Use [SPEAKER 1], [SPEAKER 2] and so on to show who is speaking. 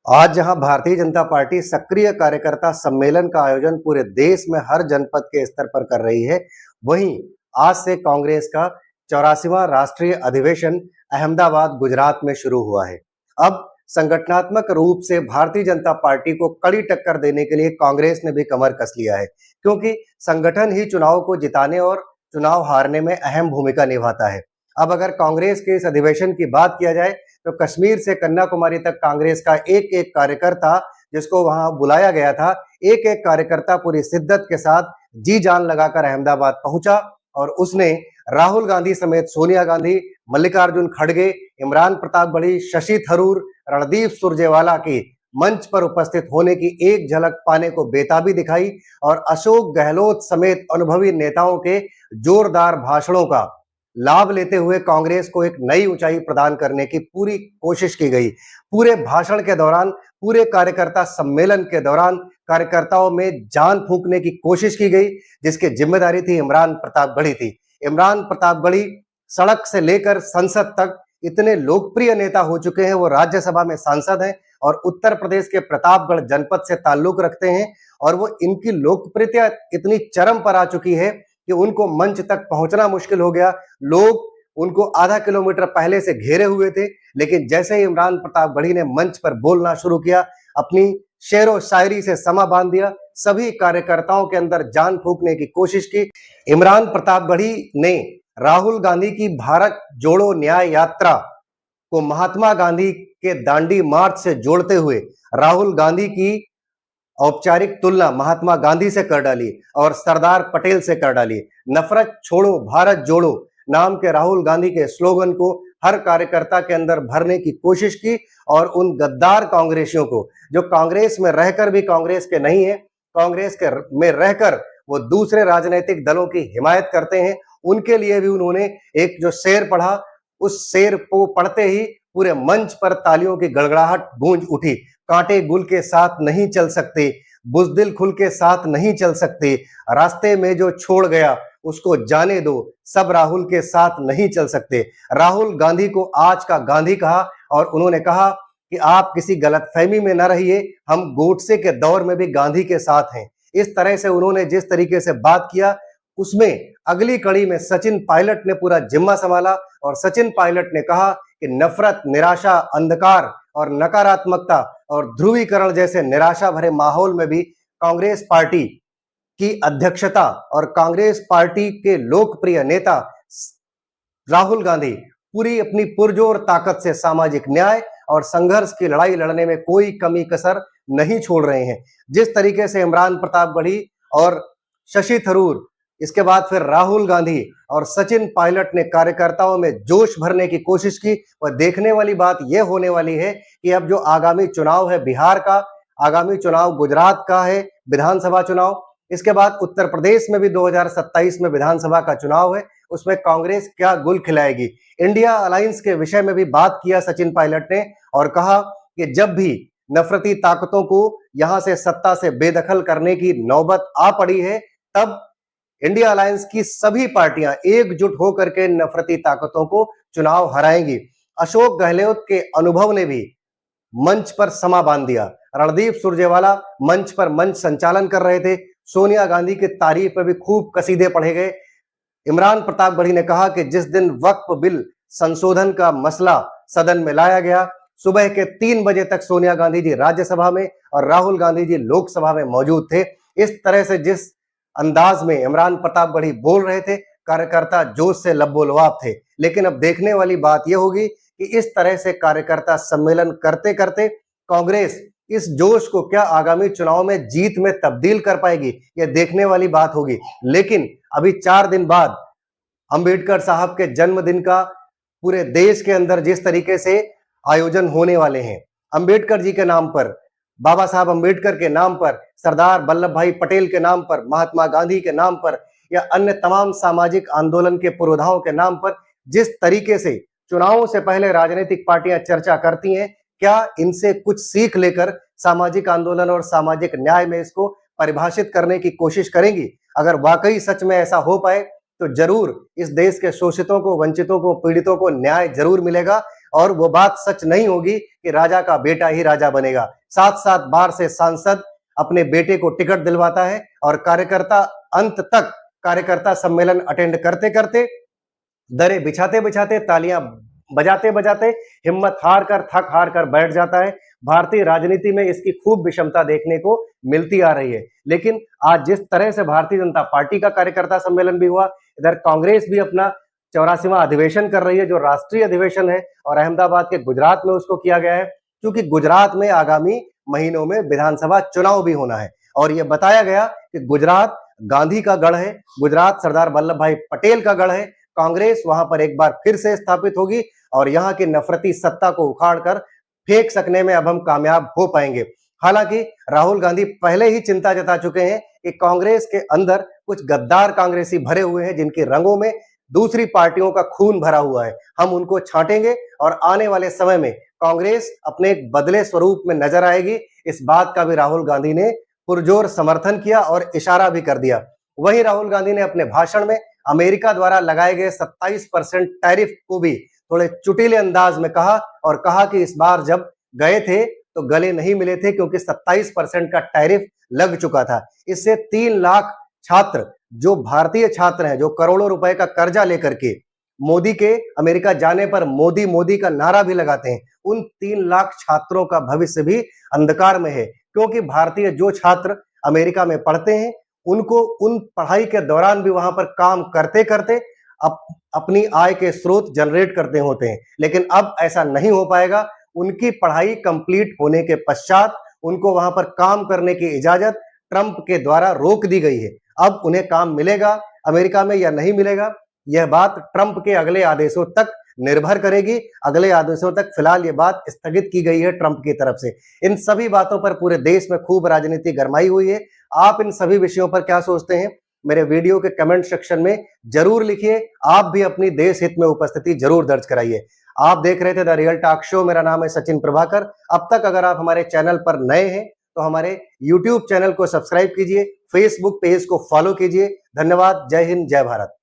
[SPEAKER 1] आज जहां भारतीय जनता पार्टी सक्रिय कार्यकर्ता सम्मेलन का आयोजन पूरे देश में हर जनपद के स्तर पर कर रही है, वहीं आज से कांग्रेस का 84वां राष्ट्रीय अधिवेशन अहमदाबाद, गुजरात में शुरू हुआ है। अब संगठनात्मक रूप से भारतीय जनता पार्टी को कड़ी टक्कर देने के लिए कांग्रेस ने भी कमर कस लिया है, क्योंकि संगठन ही चुनाव को जिताने और चुनाव हारने में अहम भूमिका निभाता है। अब अगर कांग्रेस के इस अधिवेशन की बात किया जाए तो कश्मीर से कन्याकुमारी तक कांग्रेस का एक एक कार्यकर्ता, जिसको वहां बुलाया गया था, एक एक कार्यकर्ता पूरी शिद्दत के साथ जी जान लगाकर अहमदाबाद पहुंचा और उसने राहुल गांधी समेत सोनिया गांधी, मल्लिकार्जुन खड़गे, इमरान प्रतापगढ़ी, शशि थरूर, रणदीप सुरजेवाला की मंच पर उपस्थित होने की एक झलक पाने को बेताबी दिखाई और अशोक गहलोत समेत अनुभवी नेताओं के जोरदार भाषणों का लाभ लेते हुए कांग्रेस को एक नई ऊंचाई प्रदान करने की पूरी कोशिश की गई। पूरे भाषण के दौरान, पूरे कार्यकर्ता सम्मेलन के दौरान कार्यकर्ताओं में जान फूंकने की कोशिश की गई, जिसकी जिम्मेदारी थी इमरान प्रतापगढ़ी थी। इमरान प्रतापगढ़ी सड़क से लेकर संसद तक इतने लोकप्रिय नेता हो चुके हैं, वो राज्यसभा में सांसद हैं और उत्तर प्रदेश के प्रतापगढ़ जनपद से ताल्लुक रखते हैं और वो इनकी लोकप्रियता इतनी चरम पर आ चुकी है कि उनको मंच तक पहुंचना मुश्किल हो गया। लोग उनको आधा किलोमीटर पहले से घेरे हुए थे, लेकिन जैसे ही इमरान प्रतापगढ़ी ने मंच पर बोलना शुरू किया, अपनी शेरो शायरी से समा बांध दिया, सभी कार्यकर्ताओं के अंदर जान फूंकने की कोशिश की। इमरान प्रतापगढ़ी ने राहुल गांधी की भारत जोड़ो न्याय यात्रा को महात्मा गांधी के दांडी मार्च से जोड़ते हुए राहुल गांधी की औपचारिक तुलना महात्मा गांधी से कर डाली और सरदार पटेल से कर डाली। नफरत छोड़ो भारत जोड़ो नाम के राहुल गांधी के स्लोगन को हर कार्यकर्ता के अंदर भरने की कोशिश की और उन गद्दार कांग्रेसियों को, जो कांग्रेस में रहकर भी कांग्रेस के नहीं है, कांग्रेस के में रहकर वो दूसरे राजनीतिक दलों की हिमायत करते हैं, उनके लिए भी उन्होंने एक जो शेर पढ़ा, उस शेर को पढ़ते ही पूरे मंच पर तालियों की गड़गड़ाहट गूंज उठी। कांटे गुल के साथ नहीं चल सकते, बुज़दिल खुल के साथ नहीं चल सकते, रास्ते में जो छोड़ गया उसको जाने दो, सब राहुल के साथ नहीं चल सकते। राहुल गांधी को आज का गांधी कहा और उन्होंने कहा कि आप किसी गलतफहमी में न रहिए, हम गोडसे के दौर में भी गांधी के साथ हैं। इस तरह से उन्होंने जिस तरीके से बात किया, उसमें अगली कड़ी में सचिन पायलट ने पूरा जिम्मा संभाला और सचिन पायलट ने कहा कि नफरत, निराशा, अंधकार और नकारात्मकता और ध्रुवीकरण जैसे निराशा भरे माहौल में भी कांग्रेस पार्टी की अध्यक्षता और कांग्रेस पार्टी के लोकप्रिय नेता राहुल गांधी पूरी अपनी पुरजोर ताकत से सामाजिक न्याय और संघर्ष की लड़ाई लड़ने में कोई कमी कसर नहीं छोड़ रहे हैं। जिस तरीके से इमरान प्रतापगढ़ी और शशि थरूर, इसके बाद फिर राहुल गांधी और सचिन पायलट ने कार्यकर्ताओं में जोश भरने की कोशिश की, वह देखने वाली बात यह होने वाली है कि अब जो आगामी चुनाव है बिहार का, आगामी चुनाव गुजरात का है विधानसभा चुनाव, इसके बाद उत्तर प्रदेश में भी 2027 में विधानसभा का चुनाव है, उसमें कांग्रेस क्या गुल खिलाएगी। इंडिया अलायंस के विषय में भी बात किया सचिन पायलट ने और कहा कि जब भी नफरती ताकतों को यहां से सत्ता से बेदखल करने की नौबत आ पड़ी है, तब इंडिया अलायंस की सभी पार्टियां एकजुट होकर के नफरती ताकतों को चुनाव हराएंगी। अशोक गहलोत के अनुभव ने भी मंच पर समा बांध दिया। रणदीप सुरजेवाला मंच पर मंच संचालन कर रहे थे। सोनिया गांधी की तारीफ में भी खूब कसीदे पढ़े गए। इमरान प्रतापगढ़ी ने कहा कि जिस दिन वक्फ बिल संशोधन का मसला सदन में लाया गया, सुबह के 3 बजे तक सोनिया गांधी जी राज्यसभा में और राहुल गांधी जी लोकसभा में मौजूद थे। इस तरह से जिस अंदाज में इमरान प्रतापगढ़ी बोल रहे थे, कार्यकर्ता जोश से लबोलवाब थे। लेकिन अब देखने वाली बात यह होगी कि इस तरह से कार्यकर्ता सम्मेलन करते करते कांग्रेस इस जोश को क्या आगामी चुनाव में जीत में तब्दील कर पाएगी, यह देखने वाली बात होगी। लेकिन अभी 4 दिन बाद अंबेडकर साहब के जन्मदिन का पूरे देश के अंदर जिस तरीके से आयोजन होने वाले हैं, अंबेडकर जी के नाम पर, बाबा साहब अंबेडकर के नाम पर, सरदार वल्लभ भाई पटेल के नाम पर, महात्मा गांधी के नाम पर या अन्य तमाम सामाजिक आंदोलन के पुरोधाओं के नाम पर जिस तरीके से चुनावों से पहले राजनीतिक पार्टियां चर्चा करती हैं, क्या इनसे कुछ सीख लेकर सामाजिक आंदोलन और सामाजिक न्याय में इसको परिभाषित करने की कोशिश करेंगी? अगर वाकई सच में ऐसा हो पाए तो जरूर इस देश के शोषितों को, वंचितों को, पीड़ितों को न्याय जरूर मिलेगा और वो बात सच नहीं होगी कि राजा का बेटा ही राजा बनेगा। साथ साथ बाहर से सांसद अपने बेटे को टिकट दिलवाता है और कार्यकर्ता अंत तक कार्यकर्ता सम्मेलन अटेंड करते करते, दरें बिछाते बिछाते, तालियां बजाते बजाते हिम्मत हार कर, थक हार कर बैठ जाता है। भारतीय राजनीति में इसकी खूब विषमता देखने को मिलती आ रही है। लेकिन आज जिस तरह से भारतीय जनता पार्टी का कार्यकर्ता सम्मेलन भी हुआ, इधर कांग्रेस भी अपना 84वां अधिवेशन कर रही है, जो राष्ट्रीय अधिवेशन है, और अहमदाबाद के गुजरात में उसको किया गया है, क्योंकि गुजरात में आगामी महीनों में विधानसभा चुनाव भी होना है। और यह बताया गया कि गुजरात गांधी का गढ़ है, गुजरात सरदार वल्लभ भाई पटेल का गढ़ है। कांग्रेस वहां पर एक बार फिर से स्थापित होगी और यहां की नफरती सत्ता को उखाड़कर फेंक सकने में अब हम कामयाब हो पाएंगे। हालांकि राहुल गांधी पहले ही चिंता जता चुके हैं कि कांग्रेस के अंदर कुछ गद्दार कांग्रेसी भरे हुए हैं, जिनके रंगों में दूसरी पार्टियों का खून भरा हुआ है। हम उनको छांटेंगे और आने वाले समय में कांग्रेस अपने एक बदले स्वरूप में नजर आएगी। इस बात का भी राहुल गांधी ने पुरजोर समर्थन किया और इशारा भी कर दिया। वहीं राहुल गांधी ने अपने भाषण में अमेरिका द्वारा लगाए गए 27% टैरिफ को भी थोड़े चुटीले अंदाज में कहा और कहा कि इस बार जब गए थे तो गले नहीं मिले थे, क्योंकि 27% का टैरिफ लग चुका था। इससे 3 लाख छात्र, जो भारतीय छात्र हैं, जो करोड़ों रुपए का कर्जा लेकर के मोदी के अमेरिका जाने पर मोदी मोदी का नारा भी लगाते हैं, उन 3 लाख छात्रों का भविष्य भी अंधकार में है। क्योंकि भारतीय जो छात्र अमेरिका में पढ़ते हैं, उनको उन पढ़ाई के दौरान भी वहां पर काम करते करते अपनी आय के स्रोत जनरेट करते होते हैं। लेकिन अब ऐसा नहीं हो पाएगा। उनकी पढ़ाई कंप्लीट होने के पश्चात उनको वहां पर काम करने की इजाजत ट्रंप के द्वारा रोक दी गई है। अब उन्हें काम मिलेगा अमेरिका में या नहीं मिलेगा, यह बात ट्रंप के अगले आदेशों तक निर्भर करेगी। अगले आदेशों तक फिलहाल ये बात स्थगित की गई है ट्रंप की तरफ से। इन सभी बातों पर पूरे देश में खूब राजनीति गरमाई हुई है। आप इन सभी विषयों पर क्या सोचते हैं, मेरे वीडियो के कमेंट सेक्शन में जरूर लिखिए। आप भी अपनी देश हित में उपस्थिति जरूर दर्ज कराइए। आप देख रहे थे द रियल टॉक शो। मेरा नाम है सचिन प्रभाकर। अब तक अगर आप हमारे चैनल पर नए हैं तो हमारे YouTube चैनल को सब्सक्राइब कीजिए, Facebook पेज को फॉलो कीजिए। धन्यवाद। जय हिंद, जय भारत।